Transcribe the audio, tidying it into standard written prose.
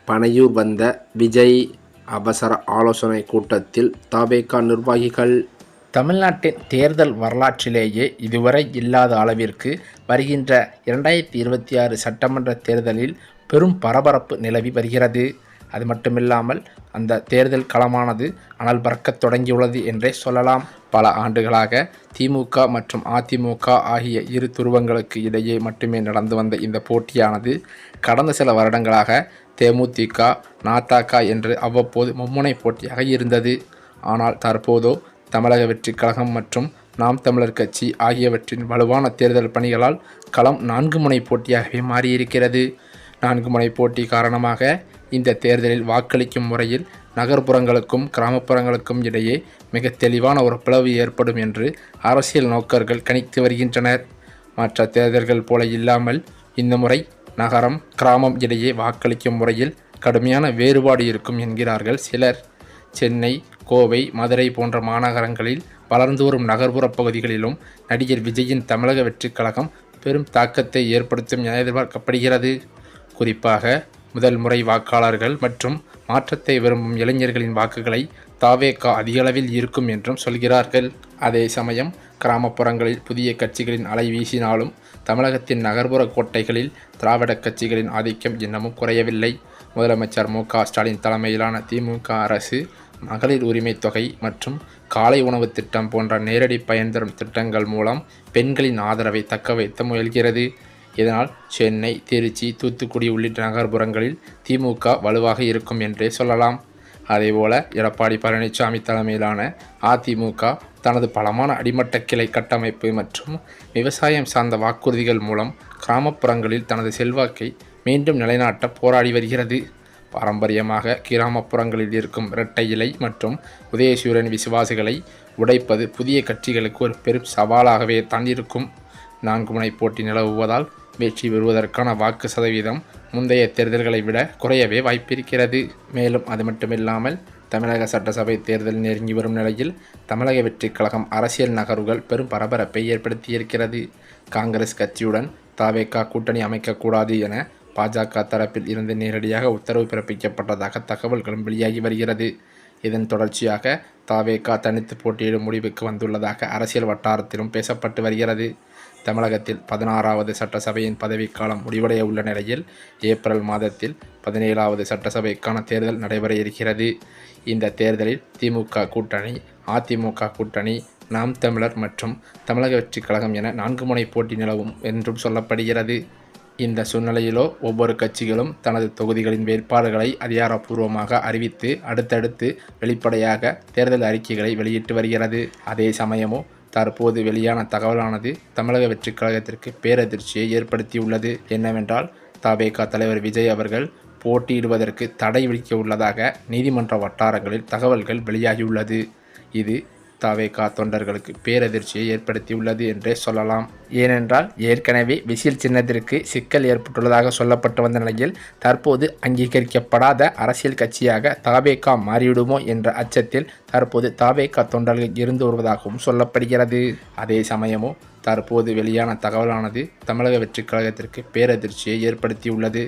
பனையூர் வந்த விஜய். அவசர ஆலோசனை கூட்டத்தில் தவேகா நிர்வாகிகள். தமிழ்நாட்டின் தேர்தல் வரலாற்றிலேயே இதுவரை இல்லாத அளவிற்கு வருகின்ற 2026 சட்டமன்ற தேர்தலில் பெரும் பரபரப்பு நிலவி வருகிறது. அது மட்டுமில்லாமல் அந்த தேர்தல் களமானது அனல் பறக்கத் தொடங்கியுள்ளது என்றே சொல்லலாம். பல ஆண்டுகளாக திமுக மற்றும் அதிமுக ஆகிய இரு துருவங்களுக்கு இடையே மட்டுமே நடந்து வந்த இந்த போட்டியானது கடந்த சில வருடங்களாக தேமுதிக, நாதக என்று அவ்வப்போது மும்முனை போட்டியாக இருந்தது. ஆனால் தற்போதோ தமிழக வெற்றிக் கழகம் மற்றும் நாம் தமிழர் கட்சி ஆகியவற்றின் வலுவான தேர்தல் பணிகளால் களம் 4 முனை போட்டியாகவே மாறியிருக்கிறது. 4 முனை போட்டி காரணமாக இந்த தேர்தலில் வாக்களிக்கும் முறையில் நகர்ப்புறங்களுக்கும் கிராமப்புறங்களுக்கும் இடையே மிக தெளிவான ஒரு பிளவு ஏற்படும் என்று அரசியல் நோக்கர்கள் கணித்து வருகின்றனர். மற்ற தேர்தல்கள் போல இல்லாமல் இந்த முறை நகரம் கிராமம் இடையே வாக்களிக்கும் முறையில் கடுமையான வேறுபாடு இருக்கும் என்கிறார்கள் சிலர். சென்னை, கோவை, மதுரை போன்ற மாநகரங்களில் வளர்ந்து வரும் நகர்ப்புற பகுதிகளிலும் நடிகர் விஜயின் தமிழக வெற்றிக் கழகம் பெரும் தாக்கத்தை ஏற்படுத்தும் என எதிர்பார்க்கப்படுகிறது. குறிப்பாக முதல் முறை வாக்காளர்கள் மற்றும் மாற்றத்தை விரும்பும் இளைஞர்களின் வாக்குகளை தவேகா அதிகளவில் இருக்கும் என்றும் சொல்கிறார்கள். அதே சமயம் கிராமப்புறங்களில் புதிய கட்சிகளின் அலை வீசினாலும் தமிழகத்தின் நகர்ப்புற கோட்டைகளில் திராவிட கட்சிகளின் ஆதிக்கம் இன்னமும் குறையவில்லை. முதலமைச்சர் மு.க.ஸ்டாலின் தலைமையிலான திமுக அரசு மகளிர் உரிமை தொகை மற்றும் காலை உணவு திட்டம் போன்ற நேரடி பயன் தரும் திட்டங்கள் மூலம் பெண்களின் ஆதரவை தக்க வைத்து முயல்கிறது. இதனால் சென்னை, திருச்சி, தூத்துக்குடி உள்ளிட்ட நகர்ப்புறங்களில் திமுக வலுவாக இருக்கும் என்றே சொல்லலாம். அதேபோல எடப்பாடி பழனிசாமி தலைமையிலான அதிமுக தனது பலமான அடிமட்ட கிளை கட்டமைப்பு மற்றும் விவசாயம் சார்ந்த வாக்குறுதிகள் மூலம் கிராமப்புறங்களில் தனது செல்வாக்கை மீண்டும் நிலைநாட்ட போராடி வருகிறது. பாரம்பரியமாக கிராமப்புறங்களில் இருக்கும் இரட்டை இலை மற்றும் உதயசூரியன் விசுவாசிகளை உடைப்பது புதிய கட்சிகளுக்கு ஒரு பெரும் சவாலாகவே தான் இருக்கும். 4 முனை போட்டி நிலவுவதால் வெற்றி பெறுவதற்கான வாக்கு சதவீதம் முந்தைய தேர்தல்களை விட குறையவே வாய்ப்பிருக்கிறது. மேலும் அது மட்டுமில்லாமல் தமிழக சட்டசபை தேர்தல் நெருங்கி வரும் நிலையில் தமிழக வெற்றிக் கழகம் அரசியல் நகர்வுகள் பெரும் பரபரப்பை ஏற்படுத்தியிருக்கிறது. காங்கிரஸ் கட்சியுடன் தவேகா கூட்டணி அமைக்கக்கூடாது என பாஜக தரப்பில் இருந்து நேரடியாக உத்தரவு பிறப்பிக்கப்பட்டதாக தகவல்களும் வெளியாகி வருகிறது. இதன் தொடர்ச்சியாக தவேகா தனித்து போட்டியிடும் முடிவுக்கு வந்துள்ளதாக அரசியல் வட்டாரத்திலும் பேசப்பட்டு வருகிறது. தமிழகத்தில் 16வது சட்டசபையின் பதவிக்காலம் முடிவடைய உள்ள நிலையில் ஏப்ரல் மாதத்தில் 17வது சட்டசபைக்கான தேர்தல் நடைபெற இருக்கிறது. இந்த தேர்தலில் திமுக கூட்டணி, அதிமுக கூட்டணி, நாம் தமிழர் மற்றும் தமிழக வெற்றிக் கழகம் என 4 முனை போட்டி நிலவும் என்றும் சொல்லப்படுகிறது. இந்த சூழ்நிலையிலோ ஒவ்வொரு கட்சிகளும் தனது தொகுதிகளின் வேட்பாளர்களை அதிகாரப்பூர்வமாக அறிவித்து அடுத்தடுத்து வெளிப்படையாக தேர்தல் அறிக்கைகளை வெளியிட்டு வருகிறது. அதே சமயமோ தற்போது வெளியான தகவலானது தமிழக வெற்றிக் கழகத்திற்கு பேரதிர்ச்சியை ஏற்படுத்தியுள்ளது. என்னவென்றால் தவேகா தலைவர் விஜய் அவர்கள் போட்டியிடுவதற்கு தடை விதிக்க உள்ளதாக நீதிமன்ற வட்டாரங்களில் தகவல்கள் வெளியாகியுள்ளது. இது தவேகா தொண்டர்களுக்கு பேரதிர்ச்சியை ஏற்படுத்தியுள்ளது என்றே சொல்லலாம். ஏனென்றால் ஏற்கனவே விசில் சின்னத்திற்கு சிக்கல் ஏற்பட்டுள்ளதாக சொல்லப்பட்டு வந்த நிலையில் தற்போது அங்கீகரிக்கப்படாத அரசியல் கட்சியாக தவேகா மாறிவிடுமோ என்ற அச்சத்தில் தற்போது தவேகா தொண்டர்கள் இருந்து வருவதாகவும் சொல்லப்படுகிறது. அதே சமயமோ தற்போது வெளியான தகவலானது தமிழக வெற்றிக் கழகத்திற்கு பேரதிர்ச்சியை ஏற்படுத்தியுள்ளது.